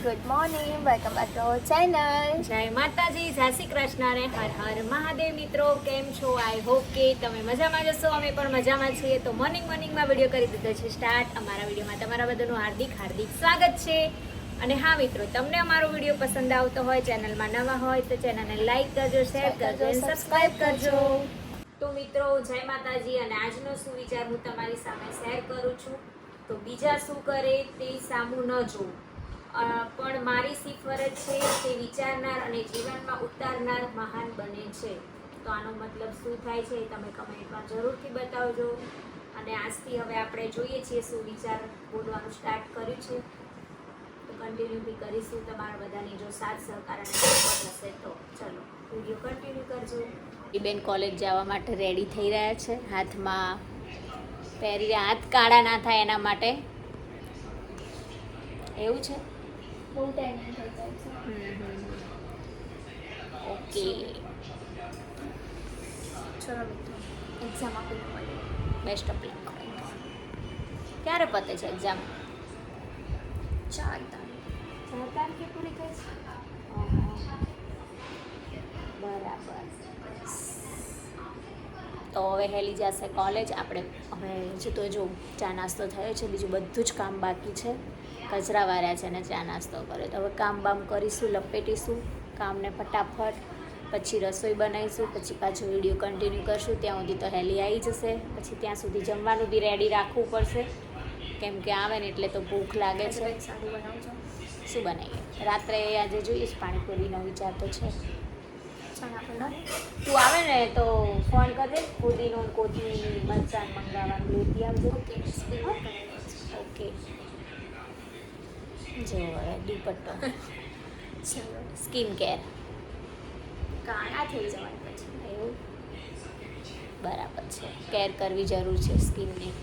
Good morning, welcome back to our channel. જય માતાજી, જય શ્રી કૃષ્ણ ને હર હર મહાદેવ. મિત્રો કેમ છો? આઈ હોપ કે તમે મજામાં જશો. અમે પણ મજામાં છીએ. તો મોર્નિંગમાં વિડીયો કરી દીધો છે સ્ટાર્ટ. અમારા વિડીયોમાં તમારા બધાનું હાર્દિક સ્વાગત છે. અને હા મિત્રો, તમને અમારો વિડીયો પસંદ આવતો હોય, ચેનલમાં નવા હોય તો ચેનલને લાઈક કરજો, શેર કરજો અને સબસ્ક્રાઇબ કરજો. તો મિત્રો જય માતાજી. અને આજનો સુવિચાર હું તમારી સામે શેર કરું છું. તો બીજા શું કરે તે સામું ન જોવું, પણ મારી સી ફરજ છે તે વિચારનાર અને જીવનમાં ઉતારનાર મહાન બને છે. તો આનો મતલબ શું થાય છે તમે કમેન્ટમાં જરૂરથી બતાવજો. અને આજથી હવે આપણે જોઈએ છીએ સુવિચાર બોલવાનું સ્ટાર્ટ કર્યું છે, તો કન્ટિન્યુ બી કરીશું. તમારા બધાની જો સાથ સહકાર અને સપોર્ટ હશે તો ચલો વિડીયો કન્ટિન્યુ કરજો. એ બેન કોલેજ જવા માટે રેડી થઈ રહ્યા છે. હાથમાં પહેરી હાથ કાળા ના થાય એના માટે. એવું છે. બહુ ટાઈમ થઈ જાય છે. ઓકે, ચલો મિત્રો, એક્ઝામ આપી મળીએ. Best of luck. ક્યારે પતે છે એક્ઝામ? 4 તારીખ. 4 તારીખે પૂરી થઈ છે. બરાબર. તો હવે હેલી જશે કોલેજ. આપણે હવે હજુ તો જો ચા નાસ્તો થયો છે, બીજું બધું જ કામ બાકી છે. કચરા વાર્યા છે ને ચા નાસ્તો કર્યો. તો હવે કામ બામ કરીશું, લપેટીશું કામને ફટાફટ. પછી રસોઈ બનાવીશું, પછી પાછું વિડીયો કન્ટિન્યુ કરશું. ત્યાં સુધી તો હેલી આવી જશે. પછી ત્યાં સુધી જમવાનું બી રેડી રાખવું પડશે, કેમ કે આવે ને એટલે તો ભૂખ લાગે છે. સારું બનાવજો. શું બનાવીએ રાત્રે? આજે જોઈએ પાણીપુરીનો વિચાર તો છે. ચણા બનાવી. તું આવે ને તો ફોન કરજે. પુદીનો, કોથમીર, મરચાં મંગાવવાનું લેતી આવજો. ઓકે. જો હવે દુપટ્ટો, ચલો. Skin care. કાળા થઈ જવાય પછી. એવું બરાબર છે. કેર કરવી જરૂર છે સ્કિનની.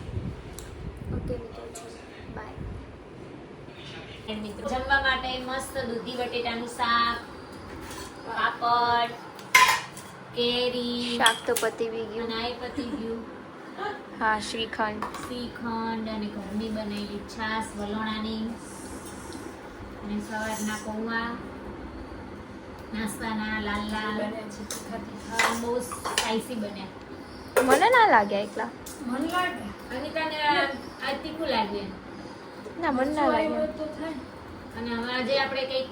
ઓકે મિત્રો, ચલો બાય. મિત્રો જમવા માટે મસ્ત દૂધી બટેટાનું શાક, પાપડ, કેરી, શાક તો પતી બી ગયું. અને આ પતી ગયું. હા, શ્રીખંડ. શ્રીખંડ અને ઘરની બનેલી છાશ વલોણાની, અને સવારના પૌવા નાસ્તાના લાલ બહુ સ્પાઈસી બન્યા. મને ના લાગ્યા એકલા. મને લાગે અનિતાને આ તીખું લાગ્યું. ના, મને ના લાગ્યા. અને હવે આજે આપણે કંઈક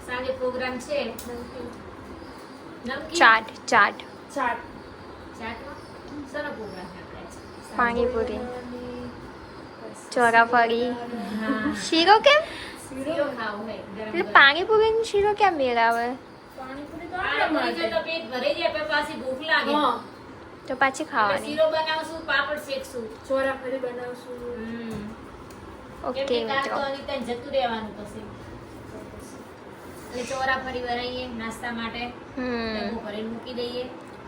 સાંજે પ્રોગ્રામ છે. નમકીન ચાટ. ચાટમાં સરસ પ્રોગ્રામ છે આપણે. પાણીપુરી, ચોરાફળી, હા, શીરો. કેમ શીરો ખાવું હોય ગરમ એટલે ગરમ. પાણીપુરી ને શીરો કેમ મેળાવે? પાણીપુરી જો તો પેટ ભરાઈ જાય, પણ પાછી ભૂખ લાગે. તો પાછી એટલે ખાવાની. શીરો બનાવશું, પાપડ શેકશું, ચોરાફળી બનાવશું. ઓકે કેમ કે કાલ મિત્રો. તો અનિતાને જતું રહેવાનું પછી. એટલે ચોરાફળી બનાવીએ નાસ્તા માટે. ડબ્બો ભરીને મૂકી દઈએ.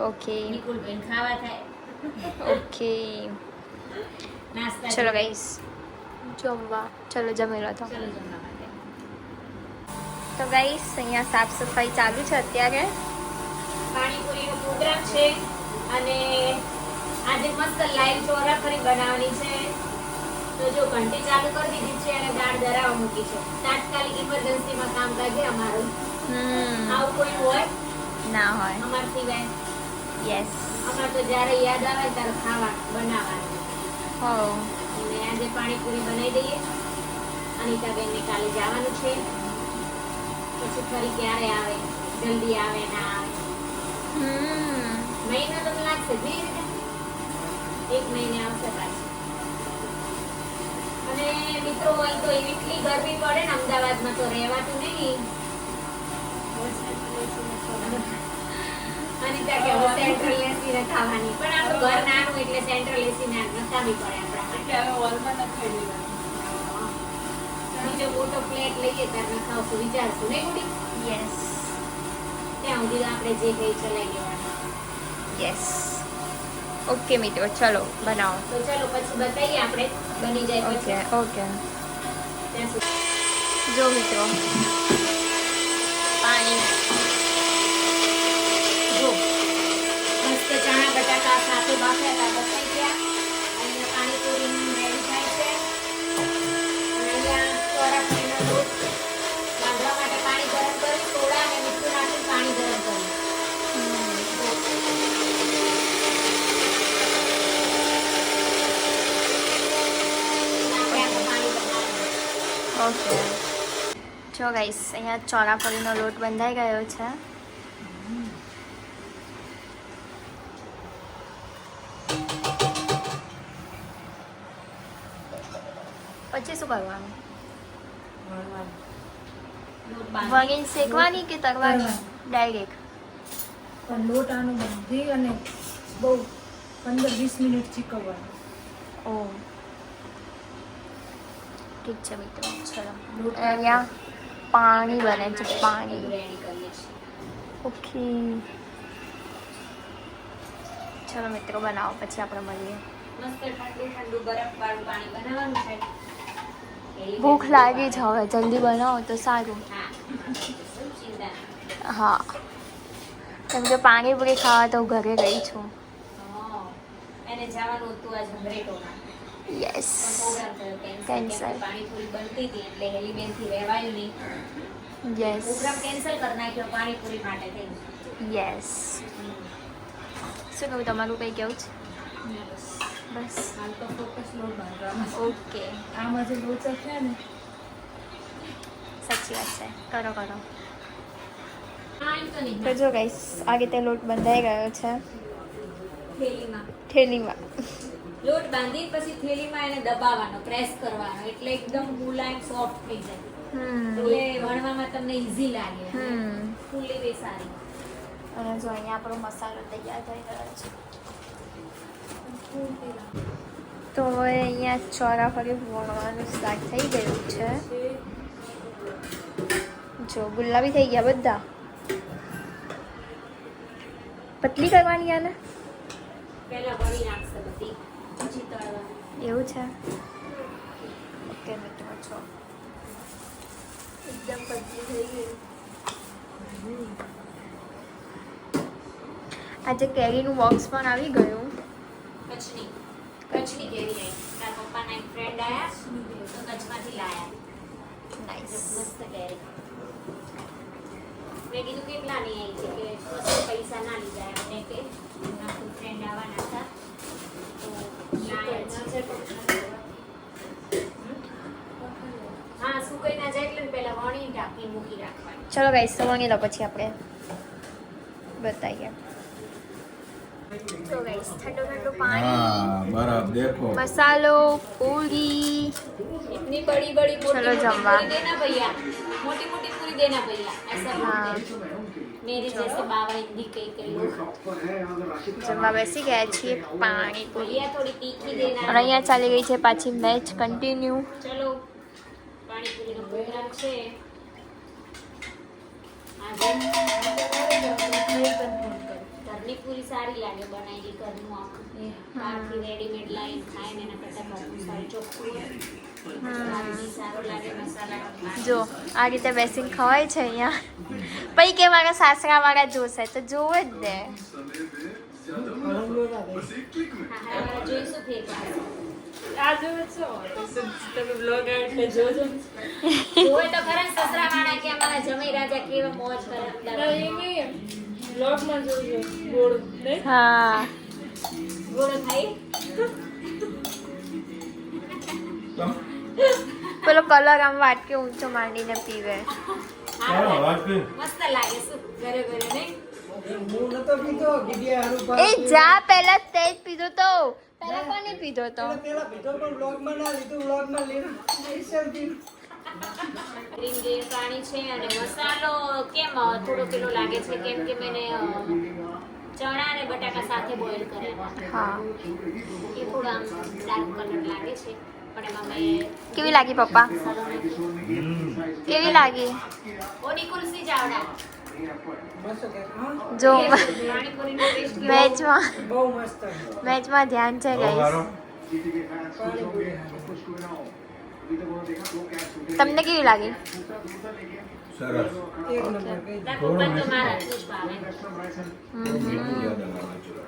ઓકે નિકુલબેન ખાવા થાય. ઓકે. નાસ્તા ચલો ગાઈસ, જમવા. ચલો જમી લો તો. ચલો જમવા માટે. તો ગાઈસ, અહીંયા સાફ સફાઈ ચાલુ છે અત્યારે. પાણીપુરીનો પ્રોગ્રામ છે, અને આજે મસ્ત લાઈવ ચોરાફળી બનાવવાની છે. તો જો ઘંટી ચાલુ કરી દીધી છે અને દાળ દરાવા મૂકી છે. તાત્કાલિક ઇમરજન્સીમાં કામ કાજે અમારું. આવું કોઈ હોય ના હોય. અમાર સિવાય. યસ. અમાર તો જ્યારે યાદ આવે ત્યારે ખાવા બનાવવાનું. હો. અને આજે પાણીપુરી બનાવી દઈએ. અનિતાબેનને કાલે જવાનું છે, પછી ફરી ક્યારે આવે, જલ્દી આવે ના આવે. મહિનો તો લાગશે જ નહીં. 1 મહિને આવશે પાછી. અને મિત્રો અહીં તો એટલી ગરમી પડે ને અમદાવાદમાં, તો રહેવાતું નહીં. અનિતા કે હવે સેન્ટ્રલ એસી ને ખાવાની, પણ આપણું ઘર નાનું એટલે સેન્ટ્રલ એસી ને નકામી પડે આપણા માટે. બીજો મોટો ફ્લેટ લઈએ ત્યારે નખાવશું, વિચારશું નહીં મોટી. યસ. ત્યાં સુધી આપણે જે કઈ ચલાવી લેવાનું. યસ. ઓકે મિત્રો, ચલો બનાવો. તો ચલો પછી બતાવીએ આપણે બની જાય પછી. ઓકે. ત્યાં સુધી જો મિત્રો, પાણી. જો મસ્ત ચણા બટાકા સાથે બાફેલા બફાઈ ગયા. અહીંયા પાણીપુરી રેડી થાય છે. અને અહીંયા ચોરાફળીનો લોટ ઓકે જો ગાઈસ અહીંયા ચોરાફળીનો લોટ બંધાઈ ગયો છે. પછી શું કરવાનું? વગીને શેકવાની કે તરવાની ડાયરેક્ટ? પણ લોટ આનો બાંધી અને બહુ 15-20 મિનિટ ચીકવવાનો. ઓ ઠીક છે મિત્રો. ચલો અહીંયા પાણી બને છે. પાણી રેડી કરીએ છીએ. ઓકે ચલો મિત્રો બનાવો પછી આપણે મળીએ. મસ્ત ઠંડુ ઠંડુ બરફવાળું પાણી બનાવવાનું છે. ભૂખ લાગી છે હવે, જલ્દી બનાવો તો સારું. હા શું ચિંતા નહીં. હા કેમ કે પાણીપુરી ખાવા તો ઘરે ગઈ છું. હા એને જવાનું હતું આજ હંડ્રેટોમાં યસ પણ પ્રોગ્રામ થયો કેન્સલ. Cancel. પાણીપુરી બનતી હતી એટલે હેલીબેનથી રહેવાયું નહીં. યસ પ્રોગ્રામ કેન્સલ કરી નાખ્યો પાણીપુરી માટે થઈ. યસ. શું કહું તમારું કંઈ કેવું છે? બસ હાલ તો ફોકસ લોટ બાંધવામાં. ઓકે આમાં જે લોચા છે ને સાચી વાત છે. કરો કરો. હા એમ તો નહીં. તો જો ગાઈસ આ રીતે લોટ બંધાઈ ગયો છે થેલીમાં થેલીમાં. લોટ બાંધી પછી થેલીમાં એને દબાવવાનો, પ્રેસ કરવાનો એટલે એકદમ મુલાયમ સોફ્ટ થઈ જાય. એટલે વણવામાં તમને ઈઝી લાગે. ફૂલી બી સારી. અને જો અહીંયા આપણો મસાલો તૈયાર થઈ ગયો છે. તો હવે અહીંયા ચોરાફળી વણવાનું સ્ટાર્ટ થઈ ગયું છે. જો ગુલાબી થઈ ગયા બધા. પતલી કરવાની આને? પહેલા વણી નાખશે બધી પછી તળવાની. એવું છે. ઓકે મિત્રો છો એકદમ પતલી થઈ ગઈ. આજે કેરીનું બોક્સ પણ આવી ગયું. કચ્છની કેરી આવી. તારા પપ્પાના એક ફ્રેન્ડ આયા તો કચ્છમાંથી લાયા. નાઈસ. મસ્ત કેરી. મેં કીધું કેટલા ની આવી છે કે કશું પૈસા ના લીધા એમને કે એમના કોઈ ફ્રેન્ડ આવવાના હતા તો લાયા છે. હા સુકાઈ ના જાય એટલે પહેલા વણી ઢાંકી મૂકી રાખવાની. ચલો ગાઈસ તો વણી લો પછી આપણે બતાવીએ. તો ગાઈસ ઠંડુ ઠંડુ પાણી, हाँ बर्फ देखो મસાલો, પૂરી. इतनी बड़ी बड़ी मोटी चलो मोटी जमवा। पूरी देना भैया, मोटी मोटी पूरी देना भैया, ऐसा हाँ। बोलते हैं। मेरे जैसे बाबा हिंदी कई लोग જમવા બેસી ગયા છીએ. પાણીપુરી. भैया थोड़ी तीखी અને देना. અહીંયા ચાલી ગઈ છે પાછી મેચ કન્ટિન્યુ. चलो पानीपुरी નો પ્રોગ્રામ છે આજે. ઘરની પૂરી સારી લાગે બનાવેલી ઘરનું આખું. બહારથી રેડીમેડ લાઈન ખાય ને એના કરતાં ઘરનું સારું ચોખ્ખું હોય. બહારથી સારું લાગે મસાલા. જો આ રીતે બેસીને ખવાય છે અહીંયા. પછી કે મારા સાસરા વાળા જોશે તો જોવે જ ને. હારા જોઈશું ફેરફાર. જોવે તો ખરા સસરા વાળા કે અમારા જમાઈ રાજા કેવા મોજ કરે અમદાવાદ. હા ગોળો થાય. પેલો કલર આમ વાટકે ઊંચો માંડીને પીવે. હારું લાગે. મસ્ત લાગે શું ઘરે ઘરે નહીં. એ જા પહેલા તે જ પીધો તો. પહેલા કોને પીધો તો? ગ્રીન ગ્રીન પાણી છે અને મસાલો કેમ થોડો પેલો લાગે છે કેમ કે મેં ચણા અને બટાકા સાથે બોઇલ કરેલા. હા એ થોડો આમ ડાર્ક કલર લાગે છે પણ એમાં મેં કેવી લાગી પપ્પા? મસાલો નાખ્યો. કેવી લાગી? ઓની કુલસી ચાવડા. જો પાણીપુરીનો ટેસ્ટ કેવો? મેચમાં બહુ મસ્ત. મેચમાં ધ્યાન છે ગાઈસ. તમને કેવી લાગી? सरस એક નંબર કહી તારા પપ્પાને તો મારા જ ભાવે.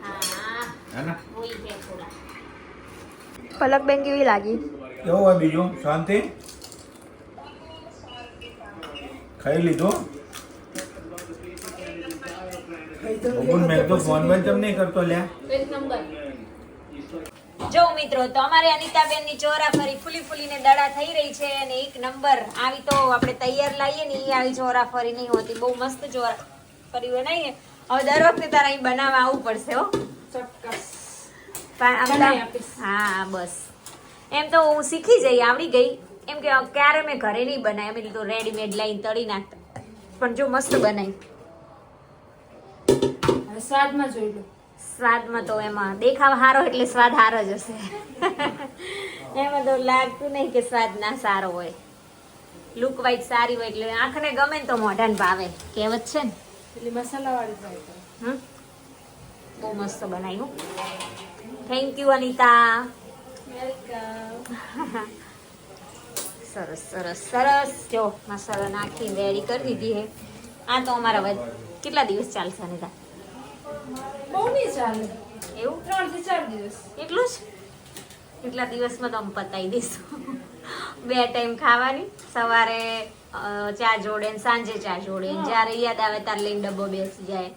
હા है ना હોય છે થોડા. પલકબેન કેવી લાગી? કેવું હોય બીજું શાંતિ ખાઈ લીધું ખાઈ તો બબુન મેં તો ફોન બંધ કેમ નહીં કરતો લ્યા એક નંબર. જો મિત્રો તો અમારે અનિતાબેનની ચોરાફરી ફૂલી ફૂલીને દડા થઈ રહી છે અને એક નંબર આવી તો આપણે તૈયાર લાવીએ ને એ આવી ચોરાફરી નહીં હોતી. બહુ મસ્ત ચોરાફરી બનાવીએ. હવે દર વખતે તારા અહીં બનાવવા આવવું પડશે હો. ચોક્કસ પણ આમ બનાવી આપીશ. હા બસ એમ તો હું શીખી જઈ આવડી ગઈ. એમ કે ક્યારે મેં ઘરે નહીં બનાવી, અમે તો રેડીમેડ લાઈન તળી નાખતા. પણ જો મસ્ત બનાવી. હવે સ્વાદમાં જોઈ લો. સ્વાદમાં તો એમાં દેખાવ સારો એટલે સ્વાદ સારો જ હશે. એમાં તો લાગતું નહીં કે સ્વાદ ના સારો હોય. લુક વાઇઝ સારી હોય એટલે આંખને ગમે ને તો મોઢાને ભાવે. કહેવત છે ને. એટલે મસાલાવાળી ટ્રાય કરો. હમ બહુ મસ્ત બનાવ્યું. Thank you Anita. વેલકમ. સરસ સરસ સરસ. જો મસાલો નાખી રેડી કરી દીધી હે. આ તો અમારા કેટલા દિવસ ચાલશે અનિતા? બહુ નહીં ચાલે. એવું 3 થી 4 દિવસ. એટલું જ? એટલા દિવસમાં તો અમે પતાવી દઈશું. 2 ટાઈમ ખાવાની, સવારે ચા જોડે ને સાંજે ચા જોડે. જ્યારે યાદ આવે ત્યારે લઈને ડબ્બો બેસી જાય.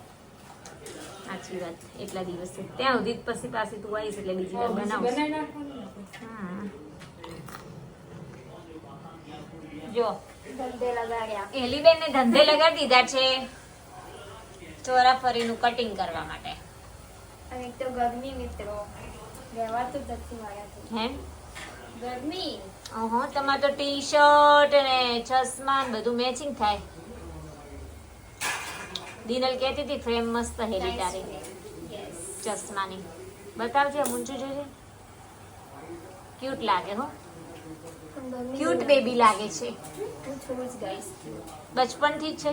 સાચી વાત. એટલા દિવસે ત્યાં સુધી પછી પાછી તું આવીશ એટલે બીજી વાર બનાવું. બનાવી નાખવાનું. હા. જો ધંધે લગાડ્યા. એલીબેન ને ધંધે લગાડી દીધા છે ચોરાફરીનું કટિંગ કરવા માટે. અને એક તો ગરમી મિત્રો રહેવાતું જ નથી મારાથી. હે ગરમી. ઓહો, તમારે તો ટી શર્ટ અને ચશ્મા ને બધું મેચિંગ થાય. દિનલ કહેતી હતી ફ્રેમ મસ્ત હેલી તારી ચશ્માની. બતાવજે, ઊંચું જોજે. ક્યુટ લાગે હો. ક્યુટ બેબી લાગે છે. હું છું જ ગાઈસ. બચપનથી જ છે.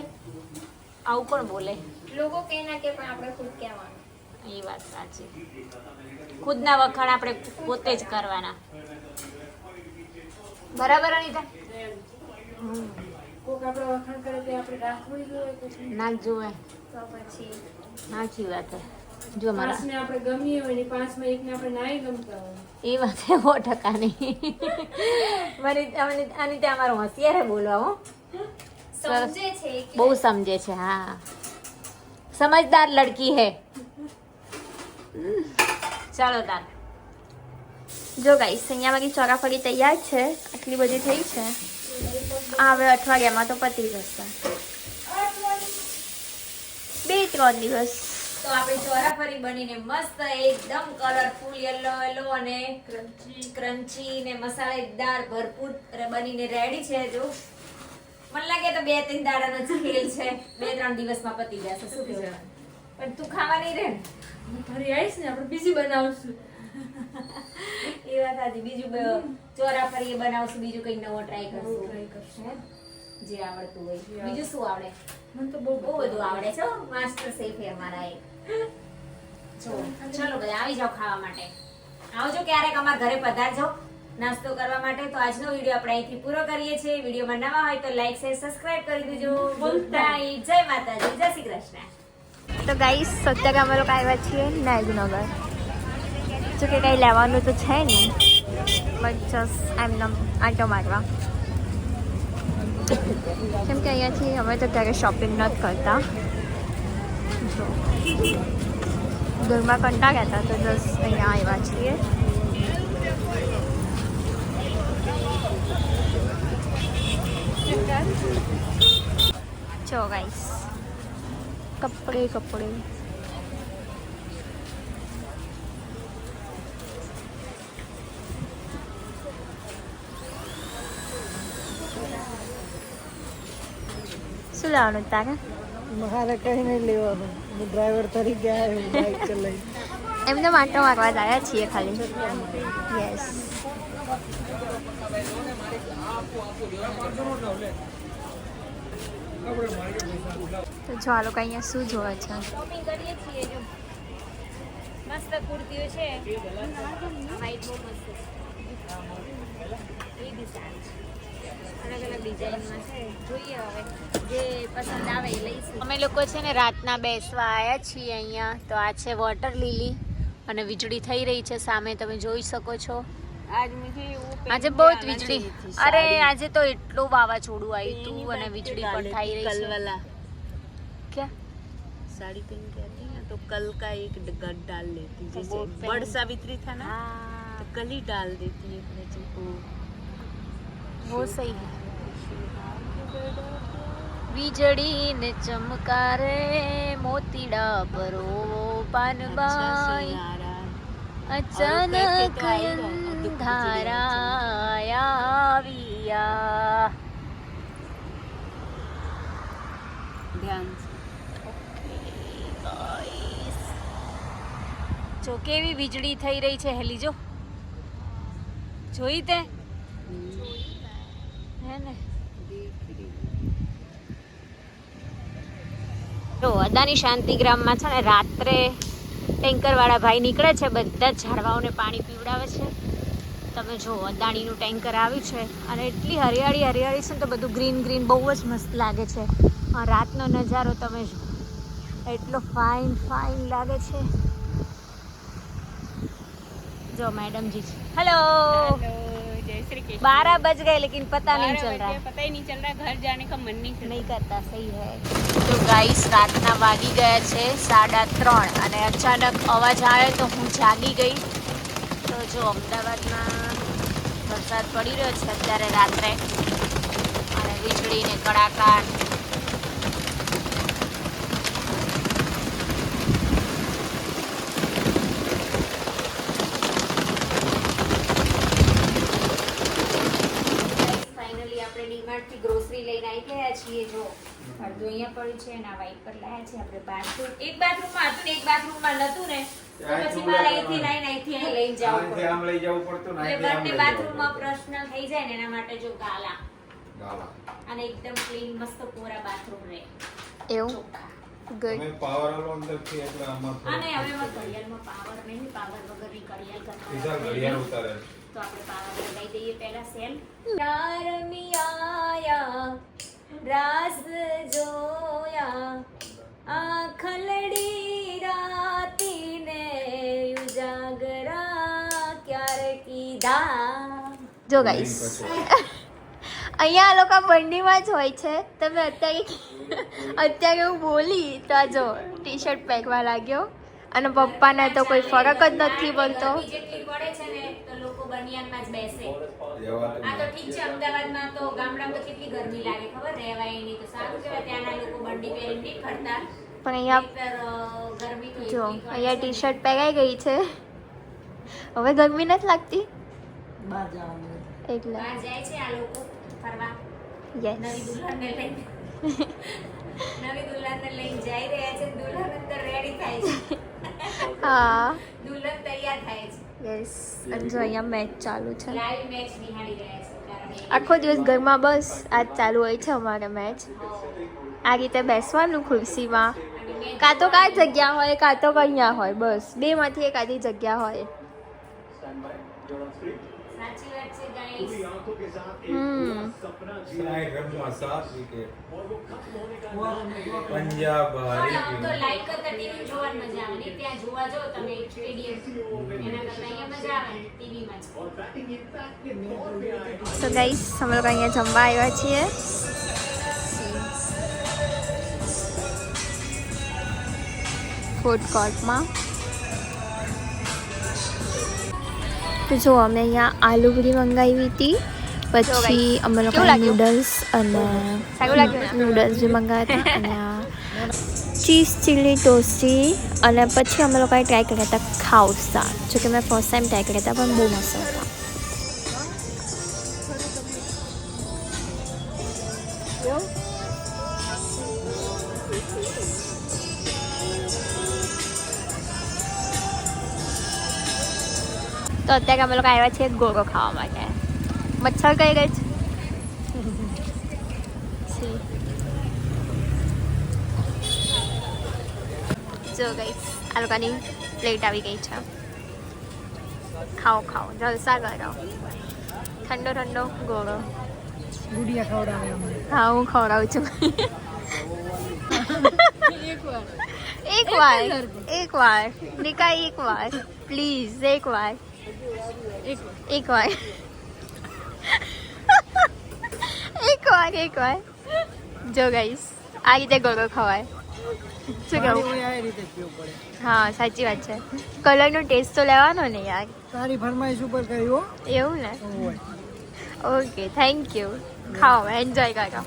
આવું પણ બોલે. લોકો કે ના કે પણ આપણે ખુદ કહેવાનું. એ વાત સાચી. ખુદના વખાણ આપણે પોતે જ કરવાના. બરાબર અનિતા? કોક આપણે વખાણ કરે તે આપણે રાખવું જોઈએ કે ના જોવે. તો પછી સાચી વાત છે. જો મારા પાંચને આપણે ગમીએ હોય ને 5 માં એકને આપણે નાય ગમતા હોય. એ વાત 100% નહીં. અનિતા અમારો હોશિયાર બોલવા હો. સમજે છે કે બહુ સમજે છે. હા, સમજદાર લડકી હે. ચાલો તાર. જો ગાઈસ અહીંયા મારી ચોરાફળી તૈયાર છે. આટલી બધી થઈ છે. આ હવે અઠવાડિયામાં તો પતી જશે. 2-3 દિવસ. તો આપણી ચોરાફરી બનીને મસ્ત એકદમ કલરફુલ યલો યલો અને ક્રન્ચી ને મસાલેદાર ભરપૂર બનીને રેડી છે. જો મને લાગે તો 2-3 દાડાનો જ ખેલ છે. 2-3 દિવસમાં પતી જશે. શું કહેવાય? પણ તું ખાવા નહીં રહે ને? ફરી આવીશ ને આપણે બીજી બનાવશું. એ વાત આજે બીજું ચોરાફરી બનાવશું. બીજું કઈ નવો ટ્રાય કરશું. ટ્રાય કરશું. હે? જે આવડતું હોય. બીજું શું આવડે? મને તો બહુ બહુ બધું આવડે છે. માસ્ટર શેફ છે અમારા એક. ચલો બધા આવી જાઓ ખાવા માટે. આવજો ક્યારેક અમારા ઘરે પધારજો નાસ્તો કરવા માટે. તો આજનો વિડીયો આપણે અહીંથી પૂરો કરીએ છીએ. વિડીયોમાં નવા હોય તો લાઈક શેર સબસ્ક્રાઇબ કરી દેજો. બોલતા જય માતાજી, જય શ્રી કૃષ્ણ. તો ગાઈસ અત્યારે અમે લોકો આવ્યા છીએ નાયકનગર. જો કે કંઈ લેવાનું તો છે નહીં, બટ જસ્ટ એમને આંટો મારવા. કેમ કે અહીંયાથી અમે તો ત્યારે શોપિંગ નથી કરતા. જો ઘરમાં કંટાળ્યા હતા તો જસ્ટ અહીંયા આવ્યા છીએ. જો ગાઈસ કપડે શું લેવાનું તારે? મારે કઈ નહીં લેવાનું. હું ડ્રાઈવર તરીકે આવ્યો બાઇક ચલાવી. એમને માટો મારવા જ આવ્યા છીએ ખાલી. યસ. તો જો આ લોકો અહીંયા શું જોવે છે? શોપિંગ કરીએ છીએ. જો મસ્ત કુર્તીઓ છે. વ્હાઈટ બહુ મસ્ત છે. એ બી સારી છે. અલગ અલગ ડિઝાઇનમાં છે. જોઈએ હવે જે પસંદ આવે એ લઈશું. અમે લોકો છે ને રાતના બેસવા આવ્યા છીએ અહીંયા. તો આ છે વોટર લીલી અને વીજળી થઈ રહી છે સામે તમે જોઈ શકો છો. આજે બહુ જ વીજળી. અરે આજે તો એટલું વાવાઝોડું આવ્યું હતું અને વીજળી પણ થઈ રહી છે. क्या साड़ी पहन के आती है ना तो तो कल का एक गढ़ डाल लेती, जैसे वो बड़ पहन- सावित्री था ना, हाँ तो कल ही डाल देती है बच्चे को। वो सही है। વીજળી ને ચમકારે મોતીડા પરો પાનબાઈ અચાનક અંધારા આવ્યા. ધ્યાન જો કેવી વીજળી થઈ રહી છે હેલી, જો જોઈ તે હે ને. જો અદાની શાંતિગ્રામમાં છે ને રાત્રે ટેન્કરવાળા ભાઈ નીકળે છે, બધા ઝાડવાઓને પાણી પીવડાવે છે. તમે જો અદાણીનું ટેન્કર આવ્યું છે અને એટલી હરિયાળી હરિયાળી છે ને, તો બધું ગ્રીન ગ્રીન બહુ જ મસ્ત લાગે છે. રાતનો નજારો તમે જો, એટલો ફાઇન ફાઇન લાગે છે. जो मैडम जी, हेलो, जय श्री कृष्ण। 12 बज गए लेकिन पता नहीं चल रहा, पता ही नहीं चल रहा, घर जाने का मन नहीं करता. सही है. तो गाइस રાતના વાગી ગયા છે 3:30 અને અચાનક અવાજ આવ્યો તો હું જાગી ગઈ. તો જો અમદાવાદમાં વરસાદ પડી રહ્યો છે અત્યારે રાત્રે, અને વીજળી ને કડાકા. ડીમાર્ટથી ગ્રોસરી લઈને આવી ગયા છીએ. જો અડધું અહીંયા પડ્યું છે અને આ વાઇપર લાયા છે આપણે. બાથરૂમ એક બાથરૂમમાં હતું ને એક બાથરૂમમાં નતું ને, તો પછી મારે અહીંથી લઈને અહીંથી અહીં લઈને જવું પડતું. આમ લઈ જવું પડતું ને, એટલે બંને બાથરૂમમાં પ્રશ્ન થઈ જાય ને, એના માટે જો ગાલા ગાલા. અને એકદમ ક્લીન મસ્ત કોરા બાથરૂમ રહે એવું ચોખ્ખા. તમે પાવર આલો અંદરથી એટલે આમાં અને હવે એમાં ઘડિયાળમાં પાવર નહીં, પાવર વગરની ઘડિયાળ સીધા ઘડિયાળ ઉતારે. તો આપણે પાવર લગાવી દઈએ પહેલા સેલ. નારમી આયા રાસ જોયા આખલડી રાતીને ઉજાગરા ક્યારે કીધા. જો ગાઈસ અહીંયા આ લોકો બંડીમાં જ હોય છે. તમે અત્યારે હું બોલી તો આ જો ટી શર્ટ પહેરવા લાગ્યો, અને પપ્પાને તો કોઈ ફરક જ નથી પડતો. જેટલી પડે છે ને તો લોકો બનિયાનમાં જ બેસે. આ તો ઠીક છે, અમદાવાદમાં તો ગામડામાં તો કેટલી ગરમી લાગે ખબર, રહેવાય નહીં. તો સારું કહેવાય ત્યાંના લોકો બંડી પહેરીને નહીં ફરતા. પણ અહીંયા ગરમી તો જો અહીંયા ટી શર્ટ પહેરાઈ ગઈ છે, હવે ગરમી નથી લાગતી એટલે બહાર જાય છે આ લોકો ફરવા. યસ, નવી દુલ્હનને લઈને જઈ રહ્યા છે. દુલ્હન અંદર રેડી થાય છે. હા, દુલ્હન તૈયાર થાય છે. યસ, અને જો અહીંયા મેચ ચાલુ છે, લાઈવ મેચ નિહાળી રહ્યા છે. કારણ આખો દિવસ ઘરમાં બસ આજ ચાલુ હોય છે અમારે મેચ. આ રીતે બેસવાનું ખુરશીમાં, કાં તો કાં જગ્યા હોય કાં તો અહીંયા હોય, બસ બેમાંથી એક આધી જગ્યા હોય. સાચી વાત છે ગાઈસ. રમવા 7 વિકેટ પંજાબ હારી તો લાઈક કરતા ટીવી જોવાની મજા આવે ને, ત્યાં જોવા જાવ તમે સ્ટેડિયમ, એના કરતા અહીંયા મજા આવે ટીવીમાં જ. તો ગાઈસ અમે લોકો અહીંયા જમવા આવ્યા છીએ. ફૂડ કોર્ટમાં. તો જો અમે અહીંયા આલુ પૂરી મંગાવી હતી, પછી અમે લોકો નૂડલ્સ અને નૂડલ્સ બી મંગાવ્યા હતા, અને ચીઝ ચીલી ટોસ્ટી, અને પછી અમે લોકોએ ટ્રાય કર્યા હતા ખાઉસા. જો કે મેં ફર્સ્ટ ટાઈમ ટ્રાય કર્યા હતા, પણ બહુ મસ્ત હતા. તો અત્યારે અમે લોકો આવ્યા છીએ ગોળો ખાવા માટે. મચ્છર કઈ ગઈ છે. જો ગઈ આ લોકોની પ્લેટ આવી ગઈ છે. ખાઓ ખાઓ, જલસા કરો. ઠંડો ઠંડો ગોળો. ગુડિયા ખવડાવે અમને. હા, હું ખવડાવું છું. એક વાર નિકા, એક વાર પ્લીઝ, એક વાર. જો ગાઈસ આ રીતે ગોળો ખવાય. શું કેવું આ રીતે પીવું પડે. હા સાચી વાત છે કલરનો ટેસ્ટ તો લેવાનો ને યાર તારી ફરમાઈશ ઉપર કર્યો. એવું ને ઓકે થેન્ક યુ ખાઓ એન્જોય કરો